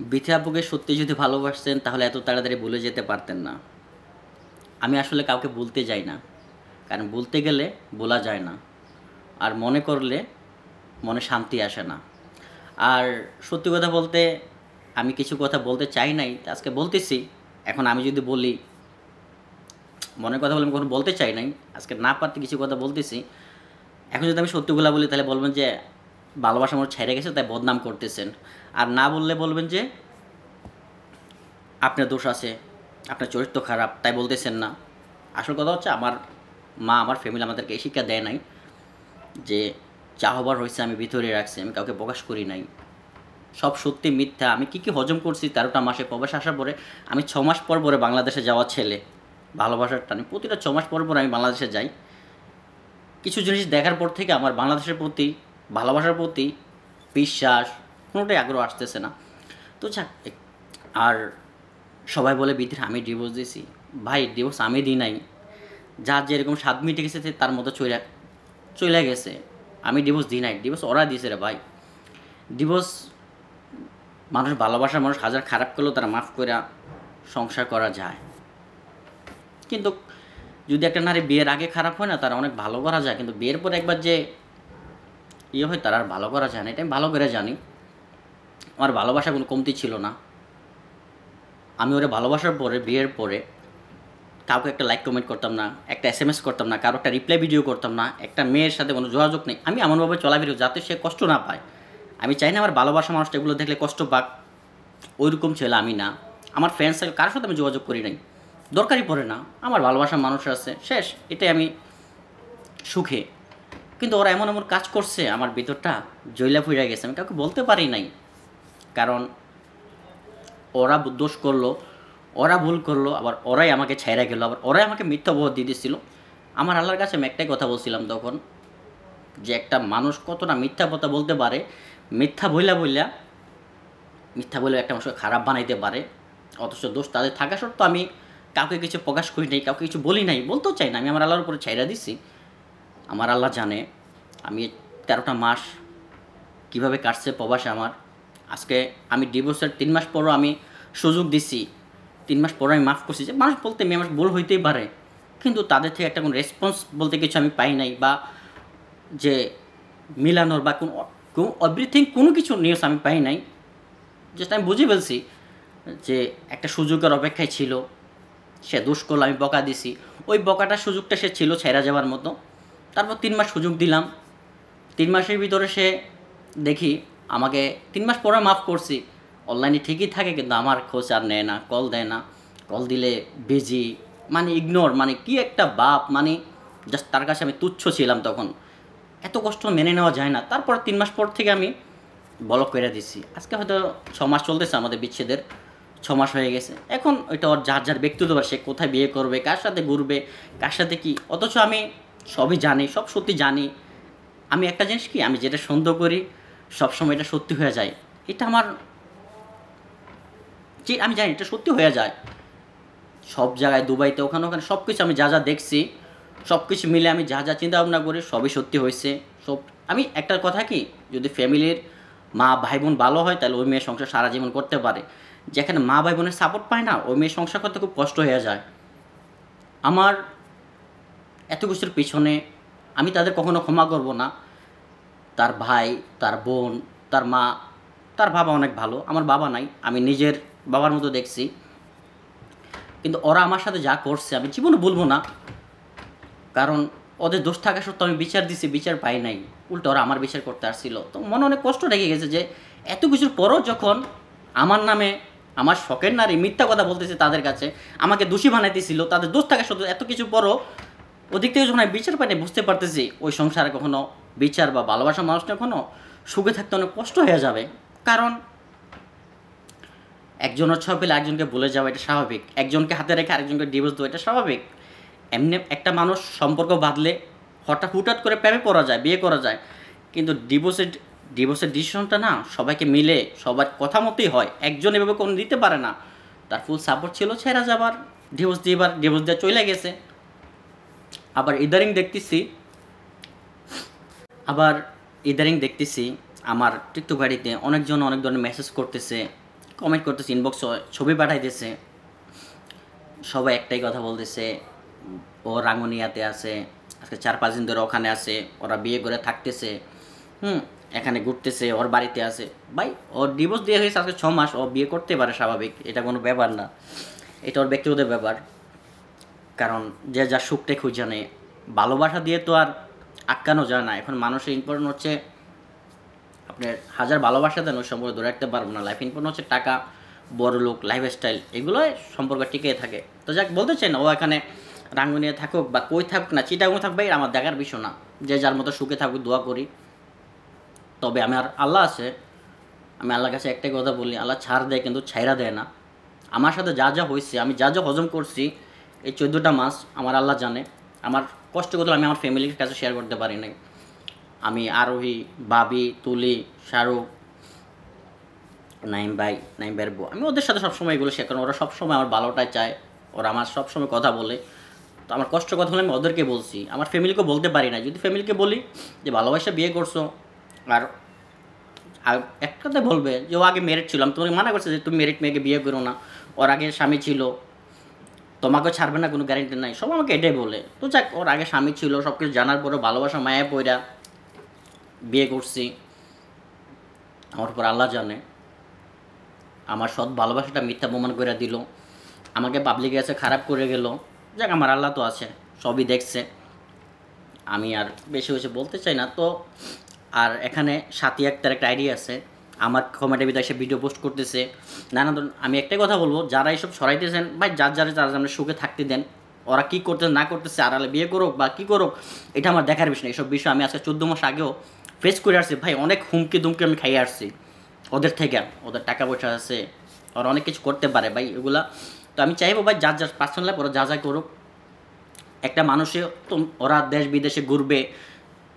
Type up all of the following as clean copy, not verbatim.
বিথি আপুকে সত্যি যদি ভালোবাসতেন তাহলে এত তাড়াতাড়ি ভুলে যেতে পারতেন না। আমি আসলে কাউকে ভুলতে যাই না, কারণ ভুলতে গেলে ভোলা যায় না, আর মনে করলে মনে শান্তি আসে না। আর সত্যি কথা বলতে আমি কিছু কথা বলতে চাই নাই, আজকে বলতেছি। এখন আমি যদি বলি, মনের কথা বলে আমি কখনো বলতে চাই নাই, আজকে না পারতে কিছু কথা বলতেছি। এখন যদি আমি সত্যিগুলা বলি তাহলে বলবেন যে ভালোবাসা আমার ছেড়ে গেছে তাই বদনাম করতেছেন, আর না বললে বলবেন যে আপনার দোষ আছে, আপনার চরিত্র খারাপ তাই বলতেছেন না। আসল কথা হচ্ছে আমার মা, আমার ফ্যামিলি আমাদেরকে এই শিক্ষা দেয় নাই যে যা হবার হয়েছে আমি ভিতরে রাখছি, আমি কাউকে প্রকাশ করি নাই। সব সত্যি মিথ্যা আমি কী কী হজম করছি 13টা মাসে প্রবাসে আসার পরে। আমি 6 মাস পর পরে বাংলাদেশে যাওয়া ছেলে, ভালোবাসার টানে প্রতিটা 6 মাস পর পর আমি বাংলাদেশে যাই। কিছু জিনিস দেখার পর থেকে আমার বাংলাদেশের প্রতি, ভালোবাসার প্রতি বিশ্বাস, কোনোটাই আগ্রহ আসতেছে না। তো যাক, আর সবাই বলে বিধির আমি ডিভোর্স দিয়েছি। ভাই ডিভোর্স আমি দিই নাই, যার যেরকম স্বাদ মিটে গেছে তার মতো চলে গেছে। আমি ডিভোর্স দিই নাই, ডিভোর্স ওরা দিয়েছে রে ভাই। ডিভোর্স মানুষ, ভালোবাসার মানুষ হাজার খারাপ করলেও তারা মাফ করে সংসার করা যায়। কিন্তু যদি একটা নারী বিয়ের আগে খারাপ হয় না, তারা অনেক ভালো করা যায়, কিন্তু বিয়ের পর একবার যে ইয়ে হয় তারা আর ভালো করা যায় না, এটা আমি ভালো করে জানি। আমার ভালোবাসা কোনো কমতি ছিল না। আমি ওরা ভালোবাসার পরে, বিয়ের পরে কাউকে একটা লাইক কমেন্ট করতাম না, একটা SMS করতাম না, কারো একটা রিপ্লাই ভিডিও করতাম না, একটা মেয়ের সাথে কোনো যোগাযোগ নেই। আমি এমনভাবে চলাফেরি যাতে সে কষ্ট না পায়। আমি চাই না আমার ভালোবাসা মানুষটা এগুলো দেখলে কষ্ট পাক, ওইরকম ছেলে আমি না। আমার ফ্রেন্ড সার্কেল কারোর সাথে আমি যোগাযোগ করি নাই, দরকারই পড়ে না। আমার ভালোবাসার মানুষ আছে, শেষ, এটাই আমি সুখে। কিন্তু ওরা এমন এমন কাজ করছে, আমার ভিতরটা জৈলা ফুইরা গেছে, আমি কাউকে বলতে পারি নাই। কারণ ওরা দোষ করলো, ওরা ভুল করলো, আবার ওরাই আমাকে ছেড়ে গেলো, আবার ওরাই আমাকে মিথ্যা অপবাদ দিয়ে দিচ্ছিল। আমার আল্লাহর কাছে আমি একটাই কথা বলছিলাম তখন, যে একটা মানুষ কতটা মিথ্যা কথা বলতে পারে, মিথ্যা বইলা বইলা, মিথ্যা বলে একটা মানুষকে খারাপ বানাইতে পারে। অথচ দোষ তাদের থাকা সত্ত্বেও আমি কাউকে কিছু প্রকাশ করি নাই, কাউকে কিছু বলি নাই, বলতেও চাই না। আমি আমার আল্লাহর উপরে ছাইরা দিছি। আমার আল্লাহ জানে আমি 13টা মাস কীভাবে কাটছে প্রবাসে আমার। আজকে আমি ডিভোর্সের 3 মাস পরও আমি সুযোগ দিছি, 3 মাস পর আমি মাফ করছি। যে মানুষ বলতে মেয়ে মানুষ ভুল হইতেই পারে, কিন্তু তাদের থেকে একটা কোনো রেসপন্স বলতে কিছু আমি পাই নাই, বা যে মিলানোর বা কোনো এভরিথিং কোনো কিছু নিউজ আমি পাই নাই। জাস্ট আমি বুঝে ফেলছি যে একটা সুযোগের অপেক্ষায় ছিল, সে দোষ করলো, আমি বকা দিছি। ওই বকাটার সুযোগটা সে ছিল ছেড়া যাওয়ার মতো। তারপর 3 মাস সুযোগ দিলাম, 3 মাসের ভিতরে সে দেখি আমাকে 3 মাস পরে মাফ করছি। অনলাইনে ঠিকই থাকে, কিন্তু আমার খোঁজ আর নেয় না, কল দেয় না, কল দিলে বিজি, মানে ইগনোর, মানে কি একটা বাপ, মানে জাস্ট তার কাছে আমি তুচ্ছ ছিলাম তখন। এত কষ্ট মেনে নেওয়া যায় না। তারপর 3 মাস পর থেকে আমি ব্লক করে দিছি। আজকে হয়তো 6 মাস চলতেছে আমাদের বিচ্ছেদের, 6 মাস হয়ে গেছে। এখন ওইটা ওর যার যার ব্যক্তিগত ব্যাপার, সে কোথায় বিয়ে করবে, কার সাথে ঘুরবে, কার সাথে কী। অথচ আমি সবই জানি, সব সত্যি জানি। আমি একটা জিনিস কি, আমি যেটা সন্দেহ করি সবসময় এটা সত্যি হয়ে যায়। এটা আমার, যে আমি জানি এটা সত্যি হয়ে যায়। সব জায়গায়, দুবাইতে, ওখানে ওখানে সব কিছু আমি যা যা দেখছি, সব কিছু মিলে আমি যা যা চিন্তা ভাবনা করি সবই সত্যি হয়েছে। সব, আমি একটা কথা কি, যদি ফ্যামিলির মা ভাই বোন ভালো হয় তাহলে ওই মেয়ের সংসার সারা জীবন করতে পারে। যেখানে মা ভাই বোনের সাপোর্ট পায় না, ওই মেয়ের সংসার করতে খুব কষ্ট হয়ে যায়। আমার এত কিছুর পিছনে আমি তাদের কখনো ক্ষমা করব না। তার ভাই, তার বোন, তার মা, তার বাবা অনেক ভালো, আমার বাবা নাই, আমি নিজের বাবার মতো দেখছি। কিন্তু ওরা আমার সাথে যা করছে আমি জীবনে বলবো না, কারণ ওদের দোষ থাকা সত্ত্বেও আমি বিচার দিছি, বিচার পাই নাই। উল্টো ওরা আমার বিচার করতে আসছিল। তো মনে অনেক কষ্ট লেগে গেছে যে এত কিছুর পরও যখন আমার নামে আমার শখের নারী মিথ্যা কথা বলতেছে তাদের কাছে, আমাকে দোষী বানাইতেছিল, তাদের দোষ থাকা সত্ত্বেও এত কিছু পরও ওদিক থেকে যখন আমি বিচার পাই না, বুঝতে পারতেছি ওই সংসারে কখনো বিচার বা ভালোবাসার মানুষটা কখনো সুখে থাকতে অনেক কষ্ট হয়ে যাবে। কারণ একজনের ছোঁয়া পেলে একজনকে ভুলে যাওয়া এটা স্বাভাবিক, একজনকে হাতে রেখে আরেকজনকে ডিভোর্স দেওয়া এটা স্বাভাবিক। এমনি একটা মানুষ সম্পর্ক বাঁধলে হুটহাট করে প্রেমে পড়া যায়, বিয়ে করা যায়, কিন্তু ডিভোর্সের ডিসিশনটা না সবাইকে মিলে সবার কথা মতোই হয়। একজন এভাবে কোনো দিতে পারে না। তার ফুল সাপোর্ট ছিল ছেড়া যাবার, ডিভোর্স দিয়ে চলে গেছে। আবার ইদারিং দেখতেছি আমার টিকটক গাড়িতে অনেকজন অনেক ধরনের মেসেজ করতেছে, কমেন্ট করতেছে, ইনবক্স ছবি পাঠাইতেছে, সবাই একটাই কথা বলতেছে, ও রাঙ্গুনিয়াতে আছে, আজকে 4-5 দিন ধরে ওখানে আছে, ওরা বিয়ে করে থাকতেছে, এখানে ঘুরতেছে, ওর বাড়িতে আছে। ভাই ওর ডিভোর্স দিয়ে হয়েছে আজকে 6 মাস, ও বিয়ে করতে পারে, স্বাভাবিক, এটা কোনো ব্যাপার না, এটা ওর ব্যক্তিগত ব্যাপার। কারণ যে যা সুখটা খুঁজে নেয়, ভালোবাসা দিয়ে তো আর আটকানো যায় না। এখন মানুষের ইম্পর্টেন্ট হচ্ছে, আপনার হাজার ভালোবাসা দেন ওই সম্পর্ক ধরে রাখতে পারবো না। লাইফ ইম্পর্টেন্ট হচ্ছে টাকা, বড় লোক, লাইফস্টাইল, এগুলোই সম্পর্ক টিকে থাকে। তো যাক, বলতে চাই না ও এখানে রাঙ্গুনিয়া থাকুক বা কই থাকুক না, চিটাগং থাকবে, আমার দেখার বিষয় না। যে যার মতো সুখে থাকুক, দোয়া করি। তবে আমার আল্লাহ আছে, আমি আল্লাহর কাছে একটাই কথা বলি, আল্লাহ ছাড় দেয় কিন্তু ছাইরা দেয় না। আমার সাথে যা যা হয়েছে, আমি যা যা হজম করছি এই 14টা মাস, আমার আল্লাহ জানে। আমার কষ্ট করলে আমি আমার ফ্যামিলির কাছে শেয়ার করতে পারি নাই। আমি আরোহী, বাবি, তুলি, শাহরুখ, নাইম ভাই, নাইম ভাইয়ের বউ, আমি ওদের সাথে সবসময় এগুলো শেয়ার করি। ওরা সবসময় আমার ভালোটাই চায়, ওরা আমার সবসময় কথা বলে। তো আমার কষ্ট কথা হলে আমি ওদেরকে বলছি, আমার ফ্যামিলিকে বলতে পারি না। যদি ফ্যামিলিকে বলি যে ভালোবাসা বিয়ে করছো, আর একটাতে বলবে যে ও আগে মেরিট ছিল, আমি তোমাকে মানা করছি যে তুমি মেরিট মেয়েকে বিয়ে করো না, ওর আগে স্বামী ছিল, তোমাকেও ছাড়বে না, কোনো গ্যারেন্টি নাই, সব আমাকে এটাই বলে। তো যাক, ওর আগে স্বামী ছিল, সব কিছু জানার পরেও ভালোবাসা মায়া পইরা বিয়ে করছি। আমার উপর আল্লাহ জানে, আমার সৎ ভালোবাসাটা মিথ্যা প্রমাণ করে দিল, আমাকে পাবলিকের কাছে খারাপ করে গেল। যাক, আমার আল্লাহ তো আছে, সবই দেখছে। আমি আর বেশি বেশি বলতে চাই না। তো আর এখানে সাথী একটার একটা আইডিয়া আছে, আমার কমেন্টের ভিতরে এসে ভিডিও পোস্ট করতেছে নানা ধরুন। আমি একটাই কথা বলবো, যারা এইসব ছড়াইতেছেন ভাই, যারা আমরা সুখে থাকতে দেন। ওরা কী করতেছে না করতেছে, আড়ালে বিয়ে করুক বা কী করুক, এটা আমার দেখার বিষয় না। এইসব বিষয় আমি আজকে 14 মাস আগেও ফেস করে আসছি ভাই, অনেক হুমকি দুমকি আমি খাইয়ে আসছি ওদের থেকে। ওদের টাকা পয়সা আছে, ওরা অনেক কিছু করতে পারে ভাই, এগুলা। তো আমি চাইবো ভাই, যার পার্সোনাল লাইফ ওরা যা করুক। একটা মানুষে তো ওরা দেশ বিদেশে ঘুরবে,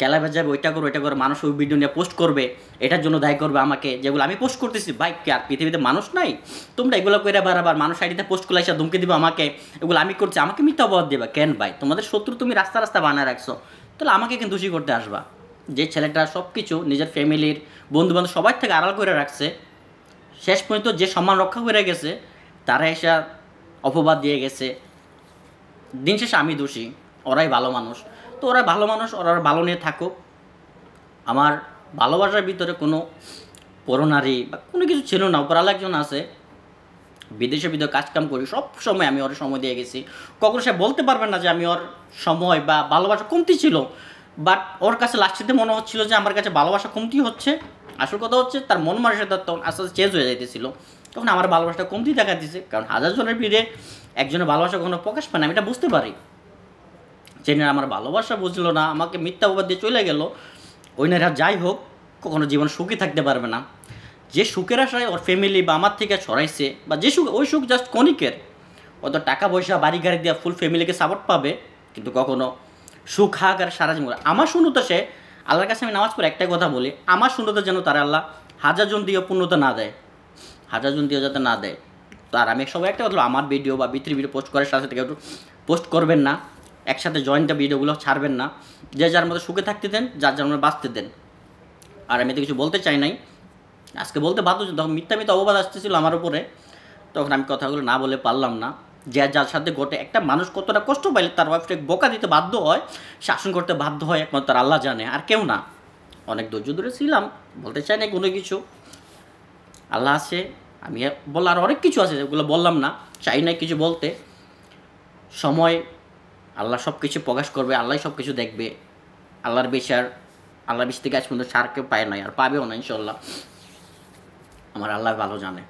খেলা যাবে, ওইটা করে মানুষ ওই ভিডিও নিয়ে পোস্ট করবে, এটার জন্য দায়ী করবে আমাকে, যেগুলো আমি পোস্ট করতেছি। ভাই কি আর পৃথিবীতে মানুষ নাই? তোমরা এগুলো করে বারবার মানুষ আইডিতে পোস্ট করলে এসে ধমকে দিবে আমাকে, এগুলো আমি করছি, আমাকে মিথ্যা অপবাদ দেবা কেন ভাই? তোমাদের শত্রু তুমি রাস্তা রাস্তা বানায় রাখছো, তাহলে আমাকে কিন্তু দোষী করতে আসবা। যে ছেলেটা সব কিছু নিজের ফ্যামিলির, বন্ধুবান্ধব সবার থেকে আড়াল করে রাখছে, শেষ পর্যন্ত যে সম্মান রক্ষা করে গেছে, তারা এসে অপবাদ দিয়ে গেছে। দিন শেষে আমি দোষী, ওরাই ভালো মানুষ। তো ওরা ভালো মানুষ, ওরা ভালো নিয়ে থাকুক। আমার ভালোবাসার ভিতরে কোনো পরনারী বা কোনো কিছু ছিল না। উপর আরেকজন আছে, বিদেশে ভিতরে কাজকাম করি, সব সময় আমি ওর সময় দিয়ে গেছি। কখনো সে বলতে পারবে না যে আমি ওর সময় বা ভালোবাসা কমতি ছিল। বাট ওর কাছে লাস্টেতে মনে হচ্ছিল যে আমার কাছে ভালোবাসা কমতি হচ্ছে। আসল কথা হচ্ছে তার মন মানসিকতা তখন আস্তে আস্তে চেঞ্জ হয়ে যাইতেছিল। তখন আমার ভালোবাসাটা কমতি দেখা দিছে। কারণ 1000 জনের ভিড়ে একজনের ভালোবাসা কখনো প্রকাশ পায় না, আমি এটা বুঝতে পারি। যে না আমার ভালোবাসা বুঝলো না, আমাকে মিথ্যা অপবাদ দিয়ে চলে গেল, ওই নারীরা যাই হোক কখনো জীবন সুখী থাকতে পারবে না। যে সুখের আশায় ওর ফ্যামিলি বা আমার থেকে ছড়াইছে, বা যে সুখ, ওই সুখ জাস্ট ক্ষণিকের। অত টাকা পয়সা বাড়ি গাড়ি দিয়ে ফুল ফ্যামিলিকে সাপোর্ট পাবে, কিন্তু কখনো সুখ হাক আর সারা জীবন। আমার শূন্যতা সে আল্লাহর কাছে আমি নামাজ পড়ে একটাই কথা বলি, আমার শূন্যতা যেন তার আল্লাহ 1000 জন দিয়েও পূর্ণতা না দেয়, 1000 জন দিয়েও যাতে না দেয়। তো আর আমি সবাই একটা কথা, আমার ভিডিও বা বিত্রি ভিডিও পোস্ট করার সাথে থেকে একটু পোস্ট করবেন না, একসাথে জয়েন্টটা ভিডিওগুলো ছাড়বেন না। যে যার মধ্যে সুখে থাকতে দেন, যার মধ্যে বাঁচতে দেন। আর আমি তো কিছু বলতে চাই নাই, আজকে বলতে বাধ্য, তখন মিথ্যা অপবাদ আসতেছিল আমার উপরে, তখন আমি কথাগুলো না বলে পারলাম না। যে যার সাথে ঘটে, একটা মানুষ কতটা কষ্ট পাইলে তার ওয়াইফকে বোকা দিতে বাধ্য হয়, শাসন করতে বাধ্য হয়, একমাত্র তার আল্লাহ জানে, আর কেউ না। অনেক ধৈর্য ধরে ছিলাম, বলতে চাই না কোনো কিছু। আল্লাহ আছে, আমি বলার অনেক কিছু আছে যেগুলো বললাম না, চাই না কিছু বলতে। সময় আল্লাহ সব কিছু প্রকাশ করবে, আল্লাহ সব কিছু দেখবে। আল্লাহর বিচার, আল্লাহর বেশ থেকে আজ পর্যন্ত সার কেউ পায় নাই, আর পাবেও না ইনশাল্লাহ। আমার আল্লাহ ভালো জানে।